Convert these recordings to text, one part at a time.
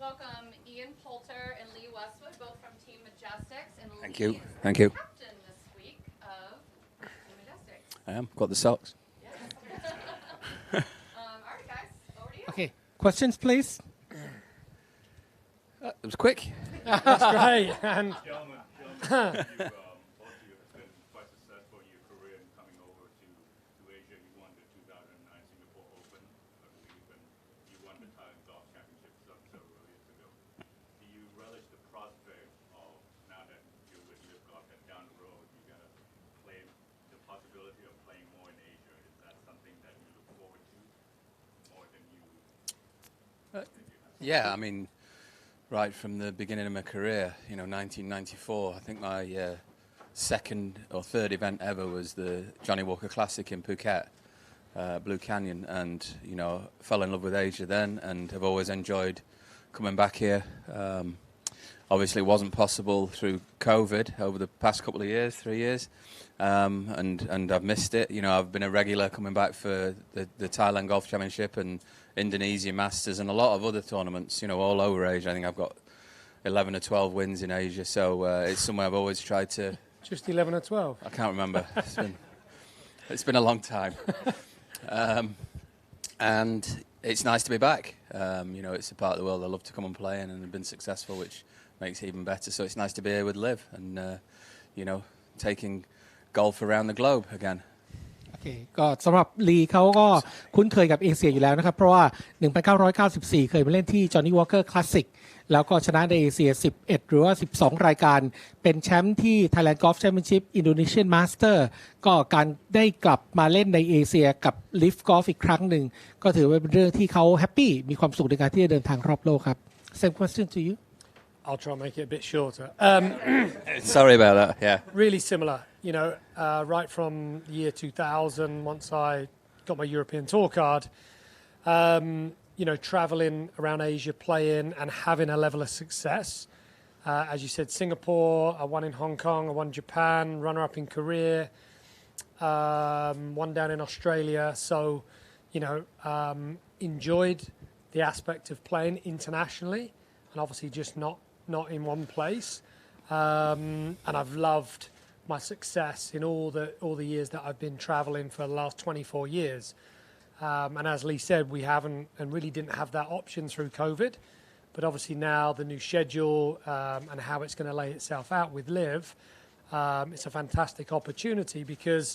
welcome Ian Poulter and Lee Westwood, both from Team Majestics. And Thank Lee you. is Thank the you. captain this week of Team Majestics. I am. Got the socks. Yes. All right, guys, over to you. Okay, questions, please. It was quick. That's great. And Gentlemen, both of you have been quite successful in your career in coming over to Asia. You won the 2009 Singapore Open, I believe, and you won the Thailand Golf Championship several years ago. Do you relish the prospect of, now that you're with LIV Golf, that down the road you're going to play the possibility of playing more in Asia? Is that something that you look forward to more than you? Yeah, I mean, right from the beginning of my career, 1994, I think my second or third event ever was the Johnny Walker Classic in Phuket, Blue Canyon, and, fell in love with Asia then and have always enjoyed coming back here. Obviously, it wasn't possible through COVID over the past couple of years, 3 years, and I've missed it. I've been a regular coming back for the Thailand Golf Championship and Indonesia Masters and a lot of other tournaments, all over Asia. I think I've got 11 or 12 wins in Asia, so it's somewhere I've always tried to... just 11 or 12? I can't remember. It's been a long time. And it's nice to be back. It's a part of the world I love to come and play in and have been successful, which makes it even better. So it's nice to be here with LIV and, taking golf around the globe again. โอเคก็สำหรับลีเขาก็คุ้นเคยกับเอเชียอยู่แล้วนะครับเพราะว่า 1994 เคยมาเล่นที่ Johnny Walker Classic แล้วก็ชนะในเอเชีย 11 หรือว่า 12 รายการเป็นแชมป์ที่ Thailand Golf Championship Indonesian Master ก็การได้กลับมาเล่นในเอเชียกับ LIV Golf อีกครั้งหนึ่งก็ถือว่าเป็นเรื่องที่เขาแฮปปี้มีความสุขในการที่จะเดินทางรอบโลกครับ Same question to you I'll try and make it a bit shorter. Sorry about that, yeah. Really similar, right from the year 2000, once I got my European tour card, traveling around Asia, playing and having a level of success. As you said, Singapore, I won in Hong Kong, I won Japan, runner-up in Korea, one down in Australia. So, enjoyed the aspect of playing internationally and obviously just not in one place. And I've loved my success in all the years that I've been traveling for the last 24 years. And as Lee said, we haven't and really didn't have that option through COVID. But obviously now the new schedule and how it's going to lay itself out with LIV, it's a fantastic opportunity because,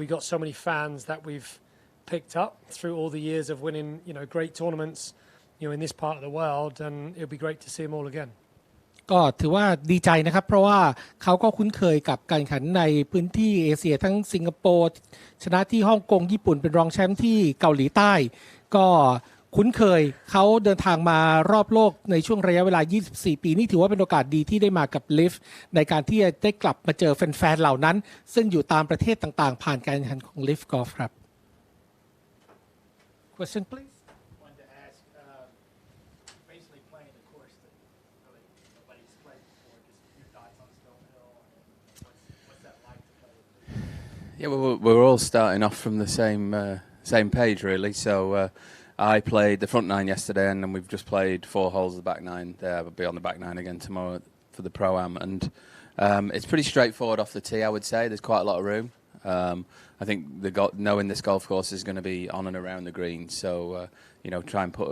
we got so many fans that we've picked up through all the years of winning, great tournaments, in this part of the world, and it'll be great to see them all again. ก็ถือว่าดีใจนะครับเพราะว่าเขาก็คุ้นเคยกับการแข่งขันในพื้นที่เอเชียทั้งสิงคโปร์ชนะที่ฮ่องกงญี่ปุ่นเป็นรองแชมป์ที่เกาหลีใต้ก็คุ้นเคยเขาเดินทางมารอบโลกในช่วงระยะเวลา24ปีนี่ถือว่าเป็นโอกาสดีที่ได้มากับ LIV ในการที่จะได้กลับมาเจอแฟนๆเหล่านั้นซึ่งอยู่ตามประเทศต่างๆผ่านการแข่งขันของ LIV Golf ครับ Question please Yeah, we're all starting off from the same page, really. So I played the front nine yesterday, and then we've just played 4 holes of the back nine. I'll be on the back nine again tomorrow for the Pro-Am. And it's pretty straightforward off the tee, I would say. There's quite a lot of room. I think knowing this golf course is going to be on and around the green. So, try and put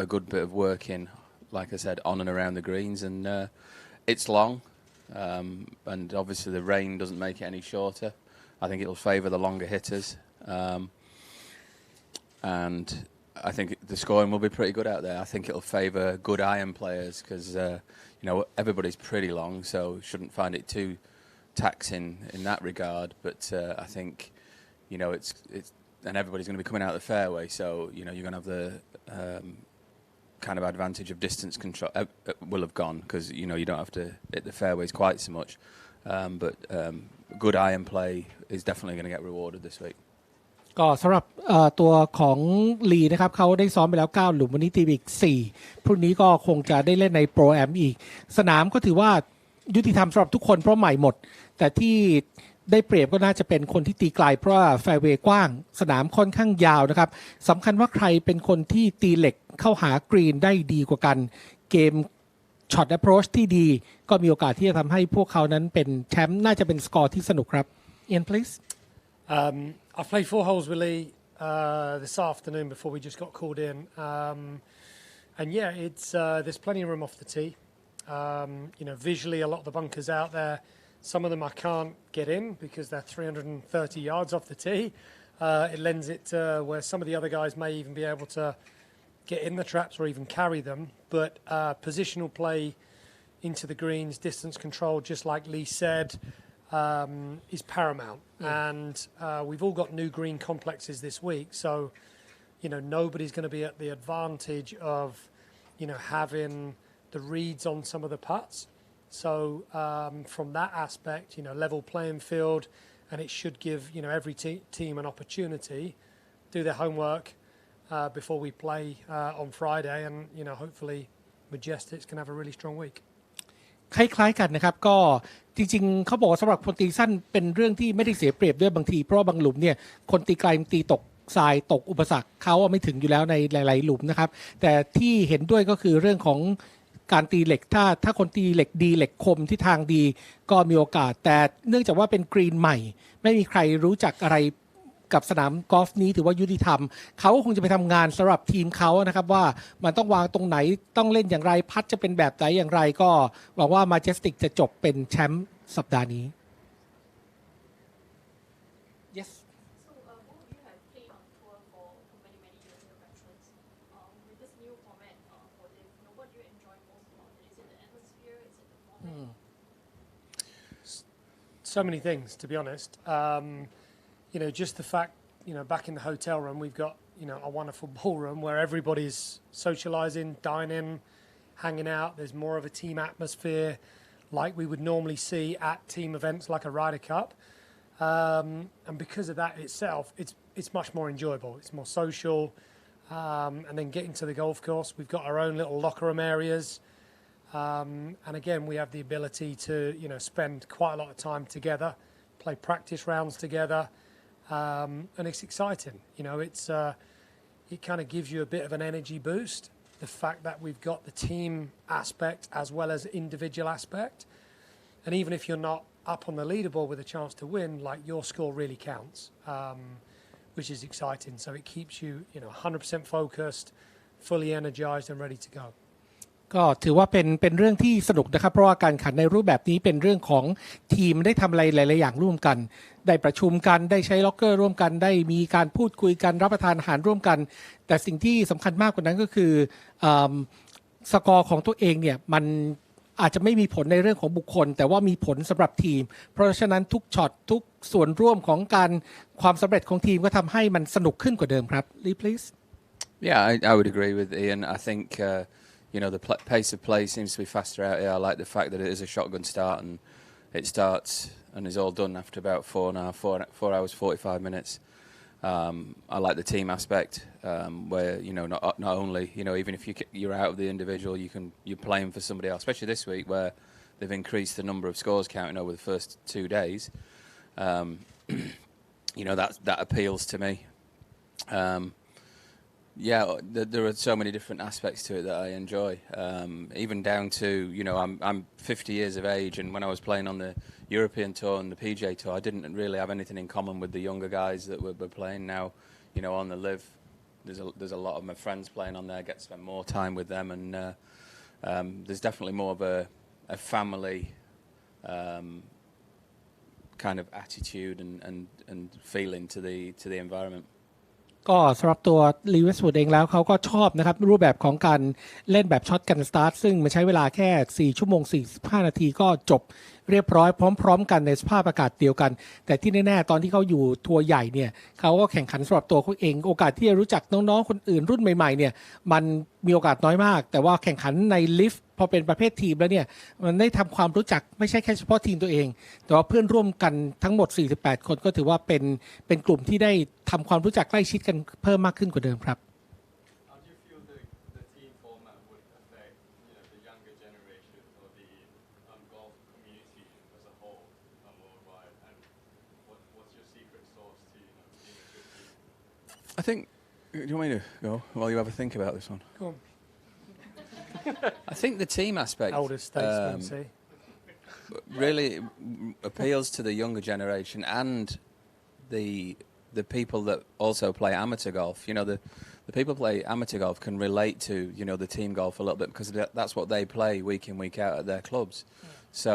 a good bit of work in, like I said, on and around the greens. And it's long, and obviously the rain doesn't make it any shorter. I think it'll favour the longer hitters, and I think the scoring will be pretty good out there. I think it'll favour good iron players because everybody's pretty long, so shouldn't find it too taxing in that regard. But I think it's and everybody's going to be coming out of the fairway, so you're going to have the kind of advantage of distance control will have gone because you don't have to hit the fairways quite so much, but good iron play is definitely going to get rewarded this week. ก็สำหรับตัวของลีนะครับเขาได้ซ้อมไปแล้ว9หลุมวันนี้ตีอีก4พรุ่งนี้ก็คงจะได้เล่นในโปรแอมอีกสนามก็ถือว่ายุติธรรมสำหรับทุกคนเพราะใหม่หมดแต่ที่ ได้เปรียบก็น่าจะเป็นคนที่ตีไกลเพราะว่าแฟร์เวย์กว้างสนามค่อนข้างยาวนะครับสำคัญว่าใครเป็นคนที่ตีเหล็กเข้าหากรีนได้ดีกว่ากันเกมช็อตแอปโรชที่ดีก็มีโอกาสที่จะทำให้พวกเขานั้นเป็นแชมป์น่าจะเป็นสกอร์ที่สนุกครับ Ian please I've played 4 holes with Lee this afternoon before we just got called in and yeah it's there's plenty of room off the tee visually a lot of the bunkers out there some of them I can't get in because they're 330 yards off the tee it lends it to where some of the other guys may even be able to get in the traps or even carry them but positional play into the greens distance control just like Lee said is paramount and we've all got new green complexes this week so nobody's going to be at the advantage of having the reads on some of the putts so from that aspect level playing field and it should give every team an opportunity do their homework before we play on Friday and hopefully Majestics can have a really strong weekคล้ายๆกันนะครับก็จริงๆเขาบอกสำหรับคนตีสั้นเป็นเรื่องที่ไม่ได้เสียเปรียบด้วยบางทีเพราะบางหลุมเนี่ยคนตีไกลตีตกทรายตกอุปสรรคเขาไม่ถึงอยู่แล้วในหลายๆหลุมนะครับแต่ที่เห็นด้วยก็คือเรื่องของการตีเหล็กถ้าคนตีเหล็กดีเหล็กคมที่ทางดีก็มีโอกาสแต่เนื่องจากว่าเป็นกรีนใหม่ไม่มีใครรู้จักอะไรกับสนามกอล์ฟนี้ถือว่ายุติธรรมเขาคงจะไปทำงานสำหรับทีมเขานะครับว่ามันต้องวางตรงไหนต้องเล่นอย่างไรพัดจะเป็นแบบไหนอย่างไรก็หวังว่า Majestic จะจบเป็นแชมป์สัปดาห์นี้ yes So both of you have played on tour for many years, you're veterans. With this new format for LIV, what do you enjoy most about it? Is it the atmosphere? Is it the format? So many things to be honest just the fact back in the hotel room we've got a wonderful ballroom where everybody's socializing dining hanging out there's more of a team atmosphere like we would normally see at team events like a Ryder Cup and because of that itself it's much more enjoyable it's more social and then getting to the golf course we've got our own little locker room areas and again we have the ability to spend quite a lot of time together play practice rounds together and it's exciting it kind of gives you a bit of an energy boost the fact that we've got the team aspect as well as individual aspect and even if you're not up on the leaderboard with a chance to win like your score really counts which is exciting so it keeps you 100% focused fully energized and ready to goก็ถือว่าเป็นเรื่องที่สนุกนะครับเพราะว่าการขันในรูปแบบนี้เป็นเรื่องของทีมได้ทำอะไรหลายๆอย่างร่วมกันได้ประชุมกันได้ใช้ล็อกเกอร์ร่วมกันได้มีการพูดคุยกันรับประทานอาหารร่วมกันแต่สิ่งที่สำคัญมากกว่านั้นก็คือสกอร์ของตัวเองเนี่ยมันอาจจะไม่มีผลในเรื่องของบุคคลแต่ว่ามีผลสำหรับทีมเพราะฉะนั้นทุกช็อตทุกส่วนร่วมของการความสำเร็จของทีมก็ทำให้มันสนุกขึ้นกว่าเดิมครับ Lee please Yeah, I would agree with Ian. I think the pace of play seems to be faster out here. I like the fact that it is a shotgun start and it starts and is all done after about 4 hours 45 minutes. I like the team aspect where not only even if you're out of the individual you're playing for somebody else, especially this week where they've increased the number of scores counting over the first 2 days. That appeals to me. Yeah, there are so many different aspects to it that I enjoy. Even down to I'm 50 years of age, and when I was playing on the European Tour and the PGA Tour, I didn't really have anything in common with the younger guys that were playing now. On the LIV, there's a lot of my friends playing on there. I get to spend more time with them, and there's definitely more of a family kind of attitude and feeling to the environment. ก็สำหรับตัวลีเวสวูดเองแล้วเขาก็ชอบนะครับรูปแบบของการเล่นแบบช็อตกันสตาร์ทซึ่งมันใช้เวลาแค่4ชั่วโมง45นาทีก็จบเรียบร้อยพร้อมๆกันในสภาพอากาศเดียวกันแต่ที่แน่ๆตอนที่เขาอยู่ทัวร์ใหญ่เนี่ยเขาก็แข่งขันสำหรับตัวเขาเองโอกาสที่จะรู้จักน้องๆคนอื่นรุ่นใหม่ๆเนี่ยมันมีโอกาสน้อยมากแต่ว่าแข่งขันในลิฟต์พอเป็นประเภททีมแล้วเนี่ยมันได้ทำความรู้จักไม่ใช่แค่เฉพาะทีมตัวเองแต่ว่าเพื่อนร่วมกันทั้งหมด48คนก็ถือว่าเป็นกลุ่มที่ได้ทำความรู้จักใกล้ชิดกันเพิ่มมากขึ้นกว่าเดิมครับHow do you feel the team format would affect the younger generation or the golf community as a whole worldwide and I think. Do you want me to go while you have a think about this one? Go on. I think the team aspect Elder statesman, see. really appeals to the younger generation and the people that also play amateur golf. You know, the people play amateur golf can relate to, you know, the team golf a little bit because that's what they play week in, week out at their clubs. So,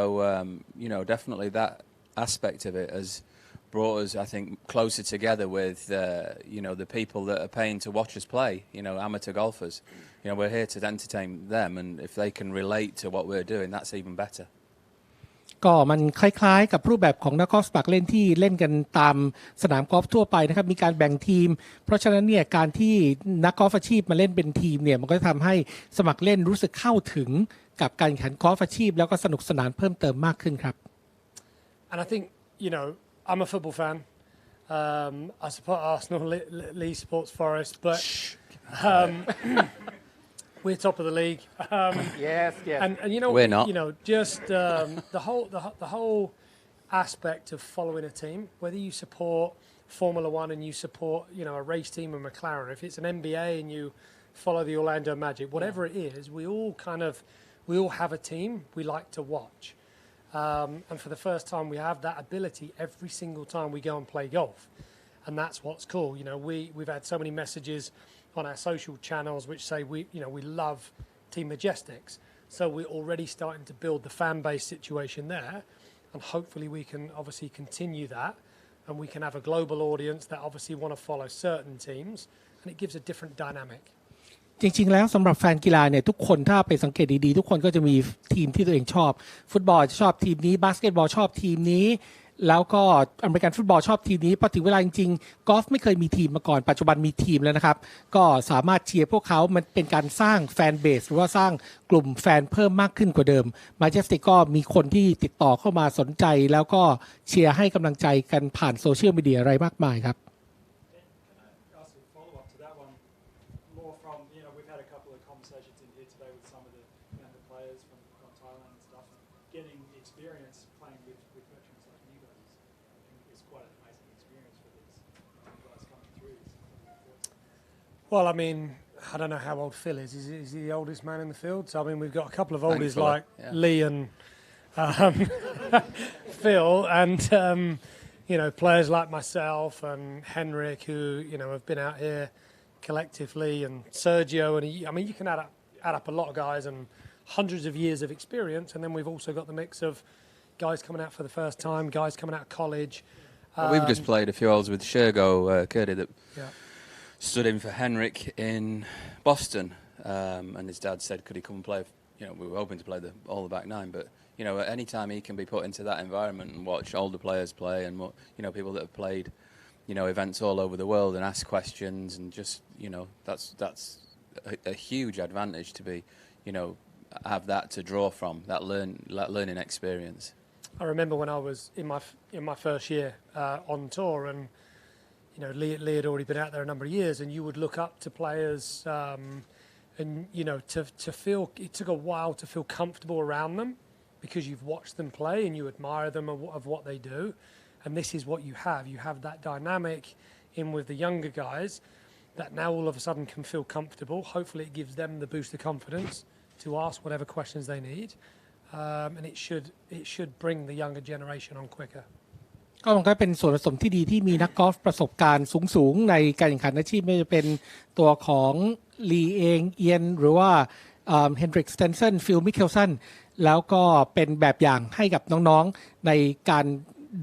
you know, definitely that aspect of it has brought us, I think, closer together with, you know, the people that are paying to watch us play, you know, amateur golfers. You know, we're here to entertain them, and if they can relate to what we're doing, that's even better. ก็มันคล้ายๆกับรูปแบบของนักกอล์ฟสมัครเล่นที่เล่นกันตามสนามกอล์ฟทั่วไปนะครับมีการแบ่งทีมเพราะฉะนั้นเนี่ยการที่นักกอล์ฟอาชีพมาเล่นเป็นทีมเนี่ยมันก็จะทำให้สมัครเล่นรู้สึกเข้าถึงกับการแข่งขันกอล์ฟอาชีพแล้วก็สนุกสนานเพิ่มเติมมากขึ้นครับ And I think, you know, I'm a football fan. I support Arsenal, Lee supports Forest, but we're top of the league. yes And you know, We're not. You know, just the whole aspect of following a team, whether you support Formula One and you support, you know, a race team in McLaren, if it's an NBA and you follow the Orlando Magic, whatever it is, we all have a team we like to watch. And for the first time, we have that ability every single time we go and play golf. And that's what's cool. You know, we've had so many messages on our social channels which say we love Team Majestics. So we're already starting to build the fan base situation there. And hopefully we can obviously continue that. And we can have a global audience that obviously want to follow certain teams. And it gives a different dynamic. จริงๆแล้วสำหรับแฟนกีฬาเนี่ยทุกคนถ้าไปสังเกตดีๆทุกคนก็จะมีทีมที่ตัวเองชอบฟุตบอลชอบทีมนี้บาสเกตบอลชอบทีมนี้แล้วก็อเมริกันฟุตบอลชอบทีมนี้พอถึงเวลาจริงๆกอล์ฟไม่เคยมีทีมมาก่อนปัจจุบันมีทีมแล้วนะครับก็สามารถเชียร์พวกเขามันเป็นการสร้างแฟนเบสหรือว่าสร้างกลุ่มแฟนเพิ่มมากขึ้นกว่าเดิมMajesticก็มีคนที่ติดต่อเข้ามาสนใจแล้วก็เชียร์ให้กำลังใจกันผ่านโซเชียลมีเดียอะไรมากมายครับconversations in here today with some of the, you know, the players from Thailand and stuff, getting experience playing with veterans like you guys is quite an amazing experience for these guys coming through. Well, I mean, I don't know how old Phil is. Is he the oldest man in the field? So, I mean, we've got a couple of oldies like Lee and Phil, and you know, players like myself and Henrik, who, you know, have been out here collectively, and Sergio, and I mean, you can add up a lot of guys and hundreds of years of experience, and then we've also got the mix of guys coming out for the first time, guys coming out of college. We've just played a few holes with Shergo Curdy that stood in for Henrik in Boston, and his dad said, could he come and play? You know, we were hoping to play all the back nine, but you know, at any time he can be put into that environment and watch older players play, and you know, people that have played, you know, events all over the world and ask questions, and just, you know, that's a huge advantage to be, you know, have that to draw from, that learning experience. I remember when I was in my first year on tour, and you know, Lee had already been out there a number of years, and you would look up to players, and you know, to feel, it took a while to feel comfortable around them because you've watched them play and you admire them of what they do. And this is what you have. You have that dynamic in with the younger guys that now all of a sudden can feel comfortable. Hopefully it gives them the boost of confidence to ask whatever questions they need. And it should bring the younger generation on quicker. ก็มันก็เป็นส่วนผสมที่ดีที่มีนักกอล์ฟประสบการณ์สูงๆในการแข่งขันอาชีพไม่ว่าจะเป็นตัวของลีเองเอียนหรือว่าเฮนดริกสเตนเซนฟิลมิเคลสันแล้วก็เป็นแบบอย่างให้กับน้องๆในการ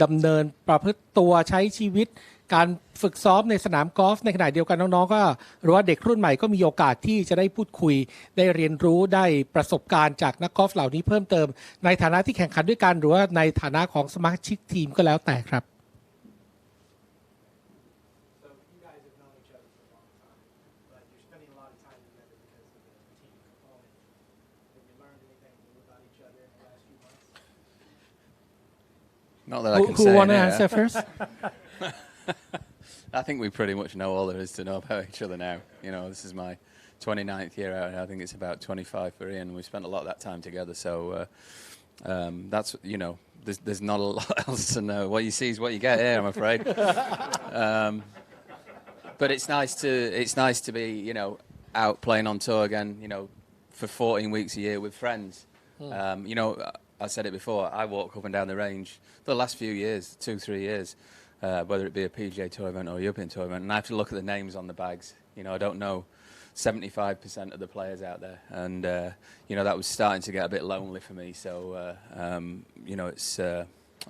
ดำเนินประพฤติตัวใช้ชีวิตการฝึกซ้อมในสนามกอล์ฟในขณะเดียวกันน้องๆก็หรือว่าเด็กรุ่นใหม่ก็มีโอกาสที่จะได้พูดคุยได้เรียนรู้ได้ประสบการณ์จากนักกอล์ฟเหล่านี้เพิ่มเติมในฐานะที่แข่งขันด้วยกันหรือว่าในฐานะของสมาชิกทีมก็แล้วแต่ครับ So you guys have known each other for a long time, but you're spending a lot of time together because of the team component. Have you learned anything new about each other in the last few months? Not that I can Who say. want to answer first? I think we pretty much know all there is to know about each other now. You know, this is my 29th year out, and I think it's about 25 for Ian. We spent a lot of that time together, so that's, you know, there's not a lot else to know. What you see is what you get here, I'm afraid. But it's nice to be, out playing on tour again, for 14 weeks a year with friends. I said it before, I walk up and down the range for the last few years, 2-3 years, whether it be a PGA Tour event or a European Tour event, and I have to look at the names on the bags. I don't know 75% of the players out there, and that was starting to get a bit lonely for me. So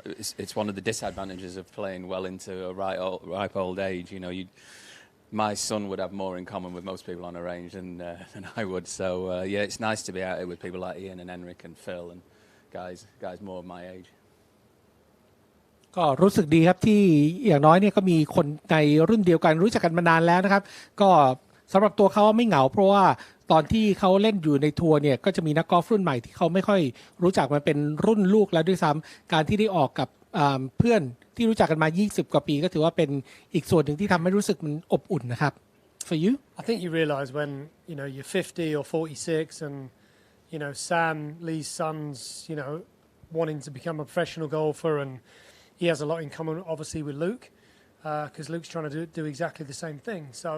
it's one of the disadvantages of playing well into a ripe old age. My son would have more in common with most people on a range than I would. So it's nice to be out here with people like Ian and Henrik and Phil and guys more of my age. ก็รู้สึกดีครับที่อย่างน้อยเนี่ยก็มีคนในรุ่นเดียวกันรู้จักกันมานานแล้วนะครับก็สำหรับตัวเขาไม่เหงาเพราะว่าตอนที่เขาเล่นอยู่ในทัวร์เนี่ยก็จะมีนักกอล์ฟรุ่นใหม่ที่เขาไม่ค่อยรู้จักมันเป็นรุ่นลูกแล้วด้วยซ้ำการที่ได้ออกกับเพื่อนที่รู้จักกันมา20กว่าปีก็ถือว่าเป็นอีกส่วนหนึ่งที่ทำให้รู้สึกมันอบอุ่นนะครับ For you I think you realise when you're 50 or 46 and Sam Lee's son's wanting to become a professional golfer, and he has a lot in common obviously with Luke because Luke's trying to do exactly the same thing. So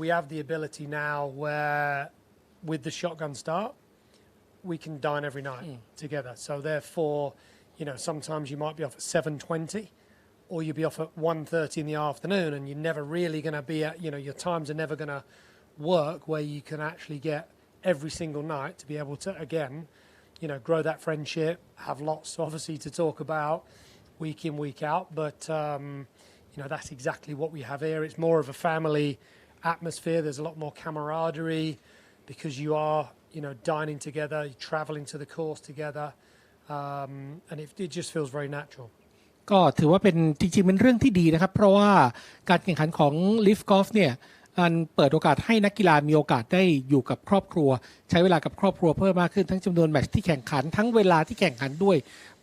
we have the ability now where with the shotgun start we can dine every night together. So therefore sometimes you might be off at 7:20 or you'll be off at 1:30 in the afternoon, and you're never really going to be at your times are never going to work where you can actually get every single night to be able to again grow that friendship, have lots obviously to talk about week in week out, but that's exactly what we have here. It's more of a family atmosphere. There's a lot more camaraderie because you are dining together, you're traveling to the course together, and it just feels very natural. ก็ถือว่าเป็นจริงๆเป็นเรื่องที่ดีนะครับเพราะว่าการแข่งขันของ LIV Golf เนี่ยมันเปิดโอกาสให้นักกีฬามีโอกาสได้อยู่กับครอบครัวใช้เวลากับครอบครัวเพิ่มมากขึ้นทั้งจำนวนแมตช์ที่แข่งขันทั้งเวลาที่แข่งขันด้วย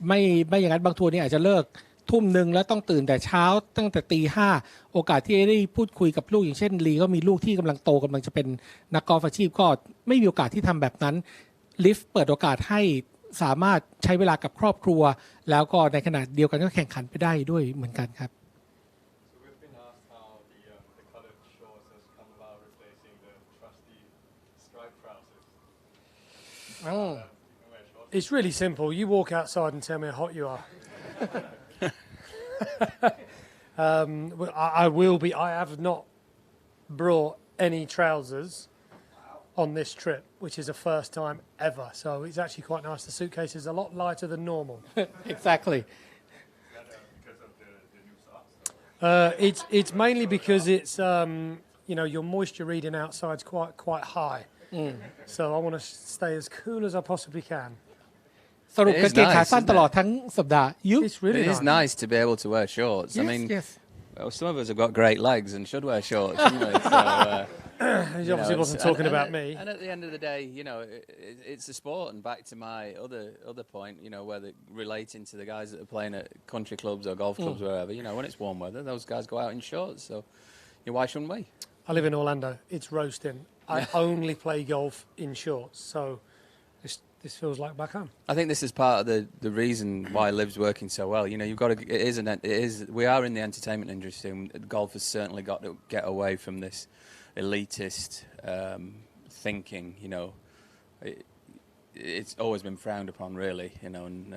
ไม่อย่างนั้นบางทัวร์นี่อาจจะเลิกทุ่มนึงแล้วต้องตื่นแต่เช้าตั้งแต่ตีห้าโอกาสที่ได้พูดคุยกับลูกอย่างเช่นลีก็มีลูกที่กำลังโตกำลังจะเป็นนักกอล์ฟอาชีพก็ไม่มีโอกาสที่ทำแบบนั้น LIV เปิดโอกาสให้สามารถใช้เวลากับครอบครัวแล้วก็ในขณะเดียวกันก็แข่งขันไปได้ด้วยเหมือนกันครับ So we've been asked how the coloured shorts has come about replacing the trusty striped trousers. It's really simple. You walk outside and tell me how hot you are. I have not brought any trousers on this trip, which is a first time ever. So it's actually quite nice. The suitcase is a lot lighter than normal. Exactly. Is that because of the new socks? It's mainly because it's your moisture reading outside is quite high. So I want to stay as cool as I possibly can. สรุปกางเกงขาสั้นตลอดทั้งสัปดาห์ It's really It is nice to be able to wear shorts. I mean, well, some of us have got great legs and should wear shorts, shouldn't we? So, He obviously wasn't talking about me. And at the end of the day, it's a sport. And back to my other point, where relating to the guys that are playing at country clubs or golf clubs, wherever, when it's warm weather, those guys go out in shorts. So, why shouldn't we? I live in Orlando. It's roasting. I only play golf in shorts. So this feels like back home. I think this is part of the reason why LIV's working so well. You've got to. We are in the entertainment industry, and golf has certainly got to get away from this elitist thinking. It's always been frowned upon, really. And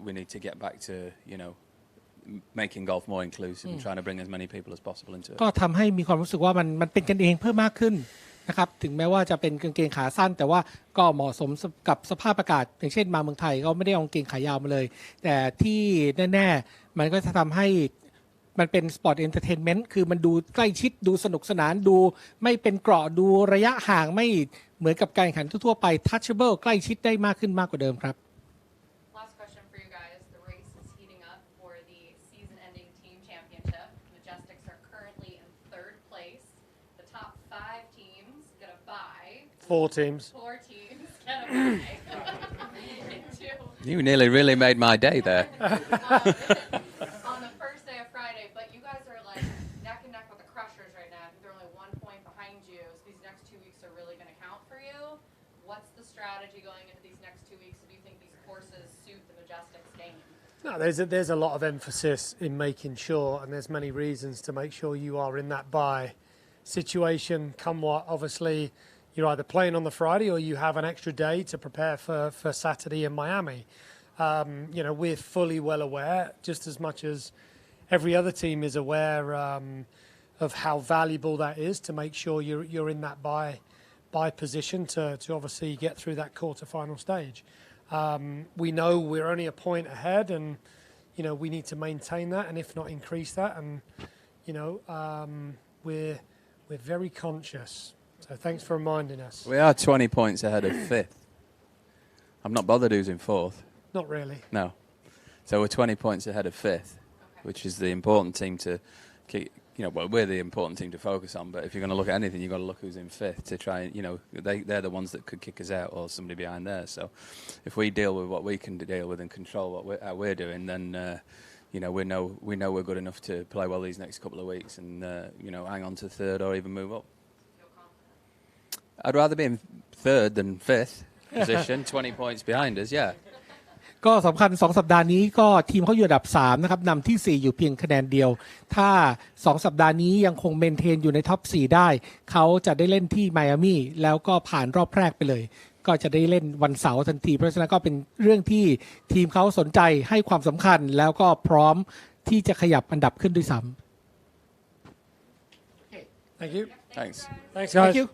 we need to get back to making golf more inclusive and trying to bring as many people as possible into it. ก็ทำให้มีความรู้สึกว่ามันเป็นกันเองเพิ่มมากขึ้นนะครับถึงแม้ว่าจะเป็นกางเกงขาสั้นแต่ว่าก็เหมาะสมกับสภาพอากาศอย่างเช่นมาเมืองไทยก็ไม่ได้เอากางเกงขายาวมาเลยแต่ที่แน่ๆมันก็จะทำให้มันเป็นสปอร์ตเอนเตอร์เทนเมนต์คือมันดูใกล้ชิดดูสนุกสนานดูไม่เป็นเกราะดูระยะห่างไม่เหมือนกับการแข่งขันทั่วๆไป touchable ใกล้ชิดได้มากขึ้นมากกว่าเดิมครับ Last question for you guys. The race is heating up for the season-ending team championship. Majestics are currently in third place. The top 5 teams get a bye. 4 teams. 4 teams get a bye. You nearly really made my day there. On the first day of Friday, but you guys are like neck and neck with the Crushers right now. They're only 1 point behind you, so these next 2 weeks are really going to count for you. What's the strategy going into these next 2 weeks? Do you think these courses suit the Majestics game? No, there's a lot of emphasis in making sure, and there's many reasons to make sure you are in that bye situation. Come what, obviously, you're either playing on the Friday or you have an extra day to prepare for Saturday in Miami. We're fully well aware, just as much as every other team is aware of how valuable that is to make sure you're in that bye position to obviously get through that quarter-final stage. We know we're only a point ahead, and we need to maintain that, and if not increase that. And we're very conscious. So thanks for reminding us. We are 20 points ahead of fifth. I'm not bothered who's in fourth. Not really. No. So we're 20 points ahead of fifth, which is the important team to keep. We're the important team to focus on, but if you're going to look at anything, you've got to look who's in fifth to try and, they're the ones that could kick us out or somebody behind there. So if we deal with what we can deal with and control how we're doing, then, we know we're good enough to play well these next couple of weeks and, hang on to third or even move up. I'd rather be in third than fifth position, 20 points behind us, yeah. ก็สำคัญ2สัปดาห์นี้ก็ทีมเขาอยู่อันดับ3นะครับนำที่4อยู่เพียงคะแนนเดียวถ้า2สัปดาห์นี้ยังคงเมนเทนอยู่ในท็อป4ได้เขาจะได้เล่นที่ไมอามี่แล้วก็ผ่านรอบแรกไปเลยก็จะได้เล่นวันเสาร์ทันทีเพราะฉะนั้นก็เป็นเรื่องที่ทีมเขาสนใจให้ความสำคัญแล้วก็พร้อมที่จะขยับอันดับขึ้นด้วยซ้ำ Thank you. Thanks. Thanks, Thank guys. you